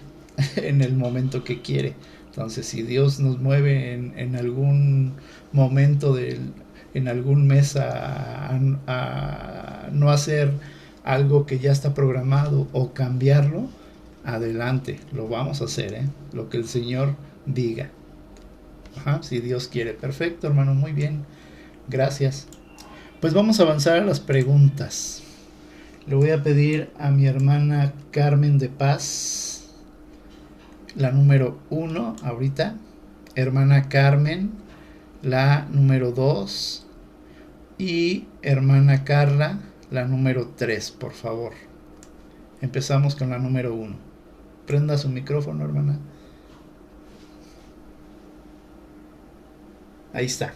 en el momento que quiere. Entonces, si Dios nos mueve en algún momento en algún mes a no hacer algo que ya está programado o cambiarlo, adelante, lo vamos a hacer, lo que el Señor diga. Ajá, si Dios quiere. Perfecto, hermano, muy bien. Gracias. Pues vamos a avanzar a las preguntas. Le voy a pedir a mi hermana Carmen de Paz, la número 1 ahorita. Hermana Carmen, la número 2. Y hermana Carla, la número 3, por favor. Empezamos con la número 1. Prenda su micrófono, hermana. Ahí está.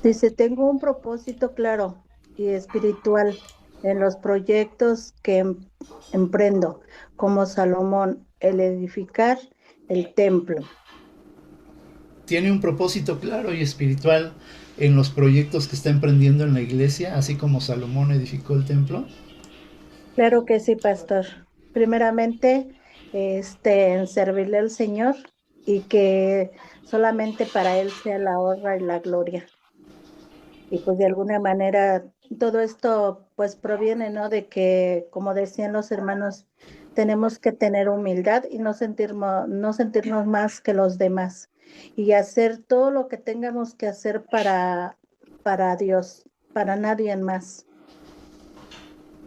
Dice, tengo un propósito claro y espiritual en los proyectos que emprendo, como Salomón, el edificar el templo. ¿Tiene un propósito claro y espiritual en los proyectos que está emprendiendo en la iglesia, así como Salomón edificó el templo? Claro que sí, pastor. Primeramente, en servirle al Señor y que solamente para Él sea la honra y la gloria. Y pues de alguna manera todo esto pues proviene, ¿no? De que, como decían los hermanos, tenemos que tener humildad y no sentirnos más que los demás y hacer todo lo que tengamos que hacer para Dios, para nadie más.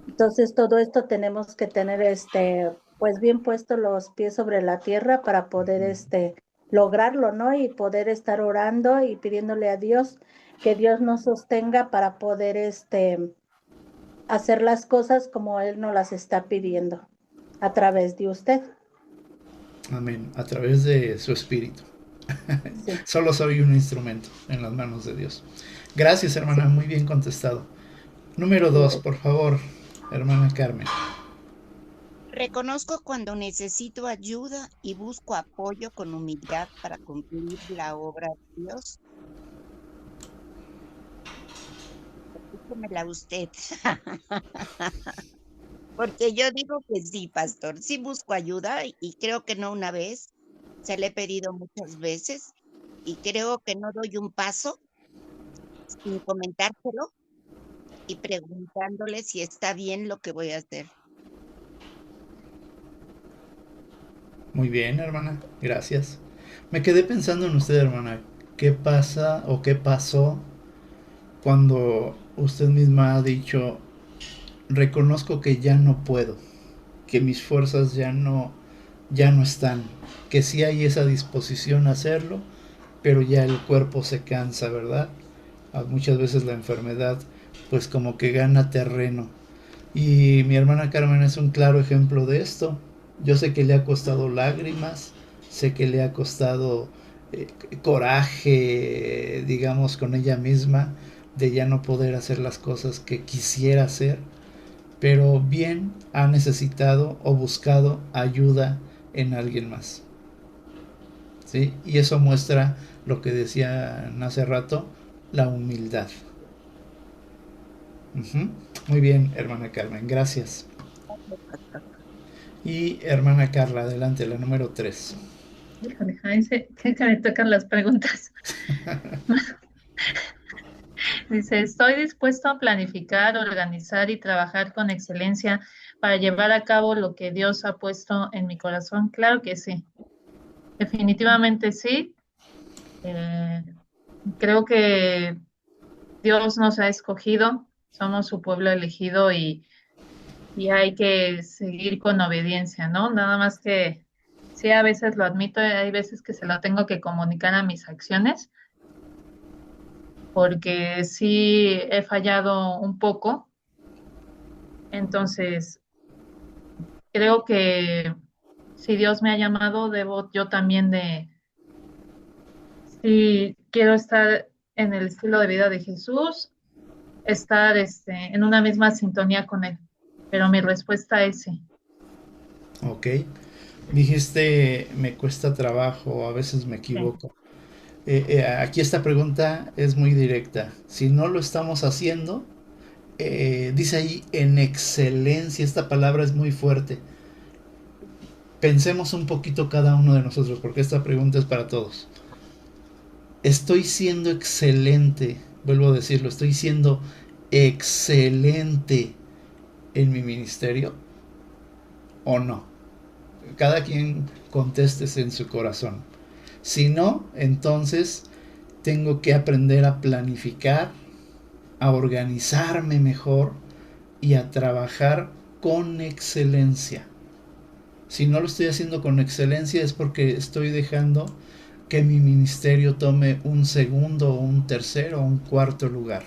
Entonces todo esto tenemos que tener pues bien puestos los pies sobre la tierra para poder lograrlo, ¿no? Y poder estar orando y pidiéndole a Dios que Dios nos sostenga para poder hacer las cosas como Él nos las está pidiendo a través de usted. Amén, a través de su espíritu. Sí. Solo soy un instrumento en las manos de Dios. Gracias, hermana, muy bien contestado. Número 2, por favor, hermana Carmen. Reconozco cuando necesito ayuda y busco apoyo con humildad para cumplir la obra de Dios. Dígamela usted. Porque yo digo que sí, pastor, sí busco ayuda y creo que no una vez, se le he pedido muchas veces y creo que no doy un paso sin comentárselo y preguntándole si está bien lo que voy a hacer. Muy bien, hermana, gracias. Me quedé pensando en usted, hermana. ¿Qué pasa o qué pasó cuando usted misma ha dicho, reconozco que ya no puedo, que mis fuerzas ya no están, que sí hay esa disposición a hacerlo, pero ya el cuerpo se cansa, ¿verdad? Muchas veces la enfermedad pues como que gana terreno. Y mi hermana Carmen es un claro ejemplo de esto. Yo sé que le ha costado lágrimas, sé que le ha costado coraje, digamos, con ella misma, de ya no poder hacer las cosas que quisiera hacer, pero bien ha necesitado o buscado ayuda en alguien más. ¿Sí? Y eso muestra lo que decían hace rato, la humildad. Muy bien, hermana Carmen, gracias. Y hermana Carla, adelante, la número 3. Híjole, ahí que me tocan las preguntas. Dice, estoy dispuesto a planificar, organizar y trabajar con excelencia para llevar a cabo lo que Dios ha puesto en mi corazón. Claro que sí. Definitivamente sí. Eh, Creo que Dios nos ha escogido, somos su pueblo elegido y hay que seguir con obediencia, ¿no? Nada más que sí, a veces lo admito, hay veces que se lo tengo que comunicar a mis acciones, porque sí he fallado un poco, entonces creo que si Dios me ha llamado, debo yo también si quiero estar en el estilo de vida de Jesús, estar en una misma sintonía con Él. Pero mi respuesta es sí. Ok. Dijiste, me cuesta trabajo, a veces me Sí. equivoco. Aquí esta pregunta es muy directa. Si no lo estamos haciendo, dice ahí en excelencia, esta palabra es muy fuerte. Pensemos un poquito cada uno de nosotros, porque esta pregunta es para todos. ¿Estoy siendo excelente? Vuelvo a decirlo, ¿estoy siendo excelente en mi ministerio o no? Cada quien conteste en su corazón. Si no, entonces tengo que aprender a planificar, a organizarme mejor y a trabajar con excelencia. Si no lo estoy haciendo con excelencia es porque estoy dejando que mi ministerio tome un segundo, un tercero o un cuarto lugar.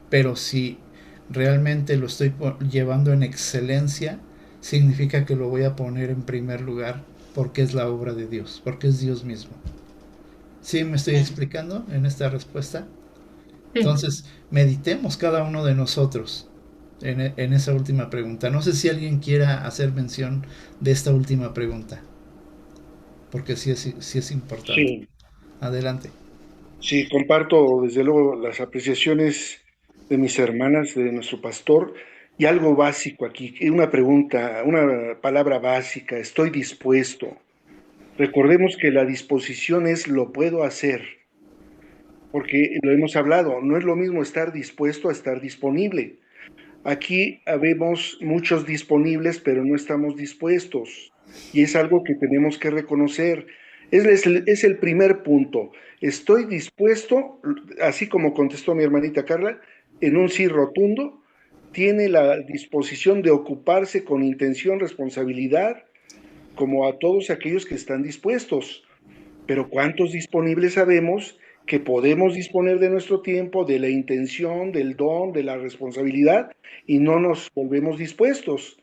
Pero si realmente lo estoy llevando en excelencia, significa que lo voy a poner en primer lugar porque es la obra de Dios, porque es Dios mismo. ¿Sí me estoy explicando en esta respuesta? Sí. Entonces, meditemos cada uno de nosotros en esa última pregunta. No sé si alguien quiera hacer mención de esta última pregunta, porque sí es importante. Sí, Adelante. sí, comparto desde luego las apreciaciones de mis hermanas, de nuestro pastor, y algo básico aquí, una pregunta, una palabra básica, estoy dispuesto. Recordemos que la disposición es lo puedo hacer, porque lo hemos hablado, no es lo mismo estar dispuesto a estar disponible. Aquí habemos muchos disponibles, pero no estamos dispuestos. Y es algo que tenemos que reconocer. Es el primer punto. Estoy dispuesto, así como contestó mi hermanita Carla, en un sí rotundo, tiene la disposición de ocuparse con intención, responsabilidad, como a todos aquellos que están dispuestos. Pero ¿cuántos disponibles sabemos que podemos disponer de nuestro tiempo, de la intención, del don, de la responsabilidad y no nos volvemos dispuestos?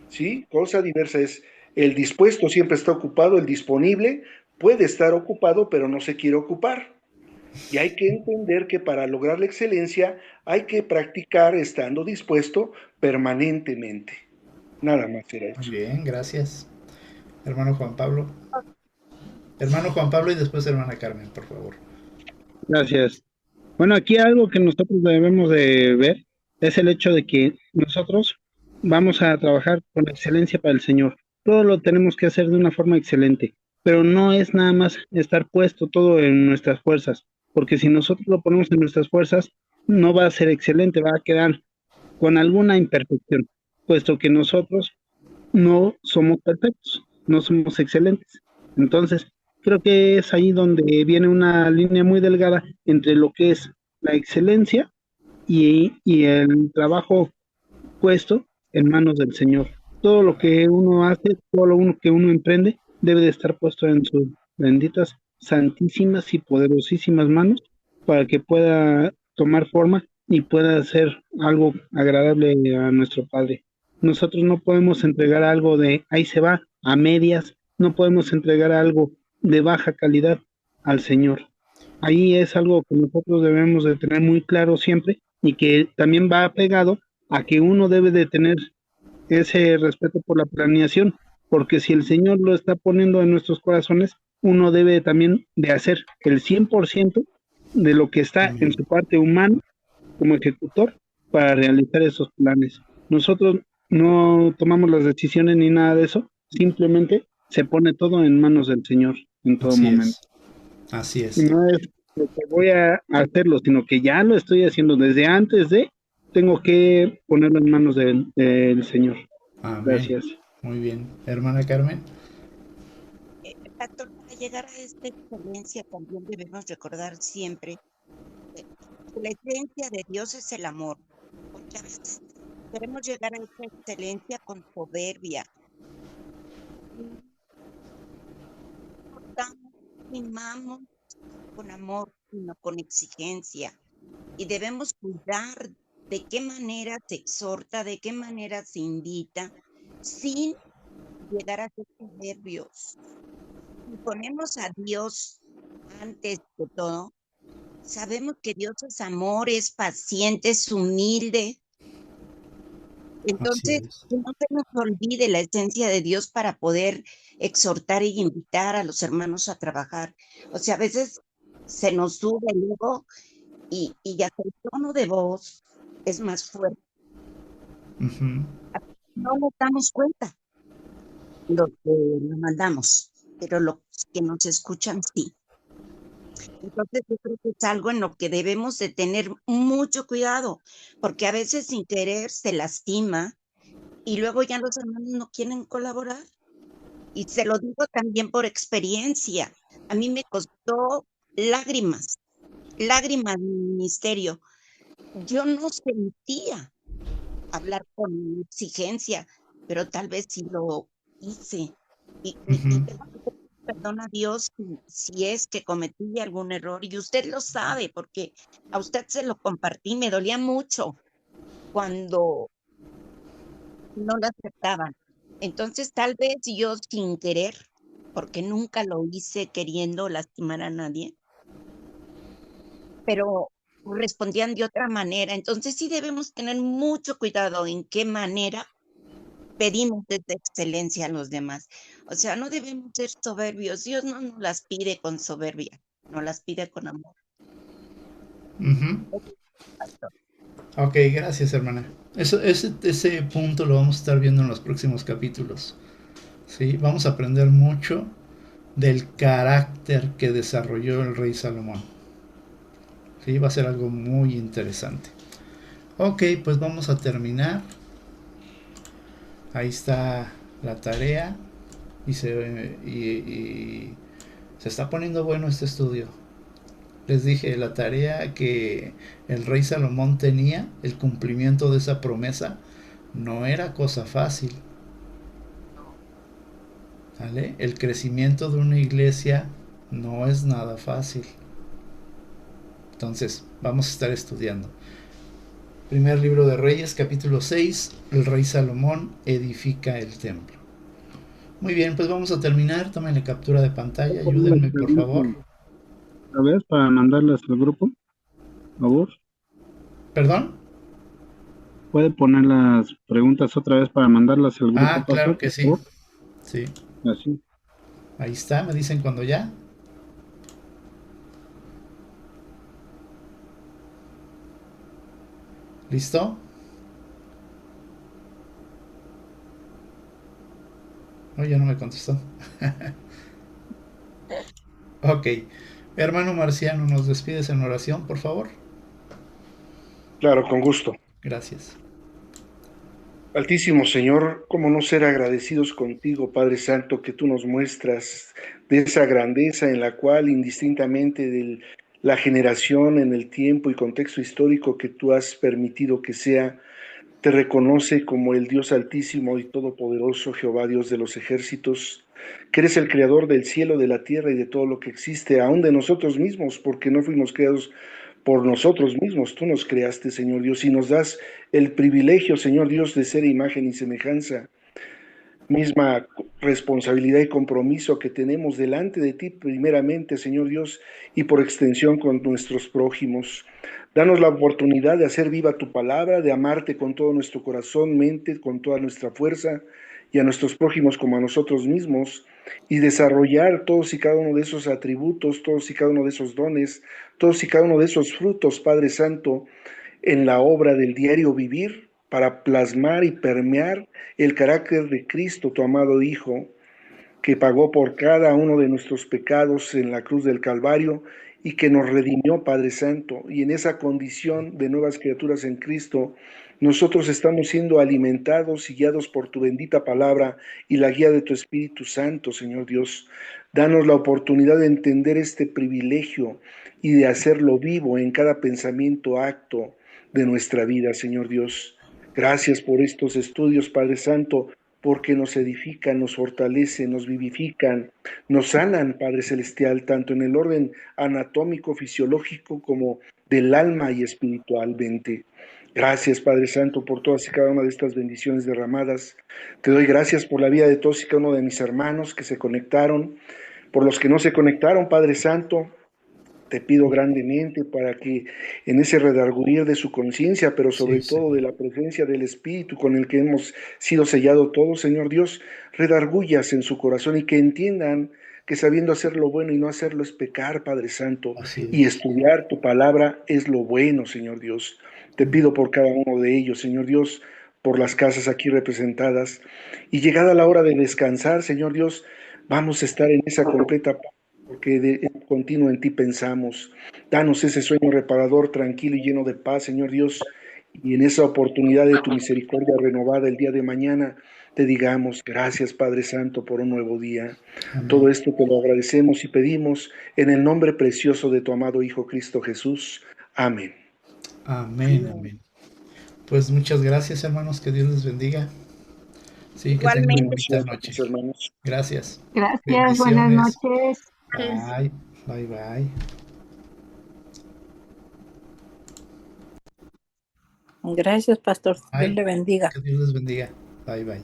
¿Sí? Cosa diversa es el dispuesto siempre está ocupado, el disponible puede estar ocupado, pero no se quiere ocupar. Y hay que entender que para lograr la excelencia hay que practicar estando dispuesto permanentemente. Nada más era Muy eso. bien, gracias. Hermano Juan Pablo. Hermano Juan Pablo y después hermana Carmen, por favor. Gracias. Bueno, aquí algo que nosotros debemos de ver es el hecho de que nosotros vamos a trabajar con excelencia para el Señor. Todo lo tenemos que hacer de una forma excelente, pero no es nada más estar puesto todo en nuestras fuerzas, porque si nosotros lo ponemos en nuestras fuerzas, no va a ser excelente, va a quedar con alguna imperfección, puesto que nosotros no somos perfectos, no somos excelentes. Entonces, creo que es ahí donde viene una línea muy delgada entre lo que es la excelencia y el trabajo puesto en manos del Señor. Todo lo que uno hace, todo lo que uno emprende, debe de estar puesto en sus benditas, santísimas y poderosísimas manos para que pueda tomar forma y pueda hacer algo agradable a nuestro Padre. Nosotros no podemos entregar algo de ahí se va, a medias, no podemos entregar algo de baja calidad al Señor. Ahí es algo que nosotros debemos de tener muy claro siempre y que también va pegado a que uno debe de tener ese respeto por la planeación, porque si el Señor lo está poniendo en nuestros corazones, uno debe también de hacer el 100% de lo que está en su parte humana como ejecutor para realizar esos planes. Nosotros no tomamos las decisiones ni nada de eso, simplemente se pone todo en manos del Señor en todo Así momento. es. Así es. No es lo que voy a hacerlo, sino que ya lo estoy haciendo desde antes de, tengo que ponerlo en manos del Señor. Amén. Gracias. Muy bien. Hermana Carmen. Pastor, para llegar a esta excelencia también debemos recordar siempre que la esencia de Dios es el amor, porque a veces queremos llegar a esta excelencia con soberbia. Mimamos con amor, sino con exigencia. Y debemos cuidar de qué manera se exhorta, de qué manera se invita, sin llegar a ser soberbios. Si ponemos a Dios antes de todo, sabemos que Dios es amor, es paciente, es humilde. Entonces, que no se nos olvide la esencia de Dios para poder exhortar y invitar a los hermanos a trabajar. O sea, a veces se nos sube el ego y hasta el tono de voz es más fuerte. No nos damos cuenta lo que nos mandamos, pero los que nos escuchan sí. Entonces yo creo que es algo en lo que debemos de tener mucho cuidado, porque a veces sin querer se lastima y luego ya los hermanos no quieren colaborar. Y se lo digo también por experiencia. A mí me costó lágrimas mi ministerio. Yo no sentía hablar con exigencia, pero tal vez sí lo hice. Y perdón a Dios si es que cometí algún error, y usted lo sabe, porque a usted se lo compartí, me dolía mucho cuando no lo aceptaban. Entonces, tal vez yo sin querer, porque nunca lo hice queriendo lastimar a nadie, pero respondían de otra manera. Entonces, sí debemos tener mucho cuidado en qué manera pedimos desde excelencia a los demás. O sea, no debemos ser soberbios. Dios no nos las pide con soberbia, nos las pide con amor. Ok, gracias, hermana. Ese punto lo vamos a estar viendo en los próximos capítulos. ¿Sí? Vamos a aprender mucho del carácter que desarrolló el rey Salomón. ¿Sí? Va a ser algo muy interesante. Ok, pues vamos a terminar. Ahí está la tarea. Y se está poniendo bueno este estudio. Les dije, la tarea que el rey Salomón tenía, el cumplimiento de esa promesa, no era cosa fácil. ¿Vale? El crecimiento de una iglesia no es nada fácil. Entonces, vamos a estar estudiando. Primer libro de Reyes, capítulo 6, el rey Salomón edifica el templo. Muy bien, pues vamos a terminar. Tómenle captura de pantalla, ayúdenme por favor. A ver, para mandarlas al grupo, por favor. ¿Perdón? ¿Puede poner las preguntas otra vez para mandarlas al grupo? Ah, claro que sí. Sí. Así. Ahí está, me dicen cuando ya. ¿Listo? No, ya no me contestó. Ok. Hermano Marciano, ¿nos despides en oración, por favor? Claro, con gusto. Gracias. Altísimo Señor, ¿cómo no ser agradecidos contigo, Padre Santo, que tú nos muestras de esa grandeza en la cual, indistintamente de la generación, en el tiempo y contexto histórico que tú has permitido que sea, te reconoce como el Dios altísimo y todopoderoso, Jehová Dios de los ejércitos, que eres el creador del cielo, de la tierra y de todo lo que existe, aún de nosotros mismos, porque no fuimos creados por nosotros mismos, tú nos creaste, Señor Dios, y nos das el privilegio, Señor Dios, de ser imagen y semejanza, misma responsabilidad y compromiso que tenemos delante de ti primeramente, Señor Dios, y por extensión con nuestros prójimos. Danos la oportunidad de hacer viva tu palabra, de amarte con todo nuestro corazón, mente, con toda nuestra fuerza, y a nuestros prójimos como a nosotros mismos, y desarrollar todos y cada uno de esos atributos, todos y cada uno de esos dones, todos y cada uno de esos frutos, Padre Santo, en la obra del diario vivir, para plasmar y permear el carácter de Cristo, tu amado Hijo, que pagó por cada uno de nuestros pecados en la cruz del Calvario y que nos redimió, Padre Santo, y en esa condición de nuevas criaturas en Cristo, nosotros estamos siendo alimentados y guiados por tu bendita palabra y la guía de tu Espíritu Santo, Señor Dios. Danos la oportunidad de entender este privilegio y de hacerlo vivo en cada pensamiento, acto de nuestra vida, Señor Dios. Gracias por estos estudios, Padre Santo, porque nos edifican, nos fortalecen, nos vivifican, nos sanan, Padre Celestial, tanto en el orden anatómico, fisiológico, como del alma y espiritualmente. Gracias, Padre Santo, por todas y cada una de estas bendiciones derramadas. Te doy gracias por la vida de todos y cada uno de mis hermanos que se conectaron, por los que no se conectaron, Padre Santo. Te pido grandemente para que en ese redarguir de su conciencia, pero sobre todo de la presencia del Espíritu con el que hemos sido sellados todos, Señor Dios, redargullas en su corazón y que entiendan que sabiendo hacer lo bueno y no hacerlo es pecar, Padre Santo, y estudiar tu palabra es lo bueno, Señor Dios. Te pido por cada uno de ellos, Señor Dios, por las casas aquí representadas, y llegada la hora de descansar, Señor Dios, vamos a estar en esa completa paz, porque de continuo en ti pensamos. Danos ese sueño reparador, tranquilo y lleno de paz, Señor Dios, y en esa oportunidad de tu misericordia renovada el día de mañana, te digamos, gracias Padre Santo por un nuevo día. Amén. Todo esto te lo agradecemos y pedimos en el nombre precioso de tu amado Hijo Cristo Jesús. Amén. Amén, amén. Pues muchas gracias, hermanos, que Dios les bendiga. Sí, que tengan una Igualmente. bonita noche. Hermanos. Gracias. Gracias, buenas Bendiciones. noches. Bye, bye, bye. Gracias, pastor. Dios Bye. le bendiga. Que Dios les bendiga. Bye, bye.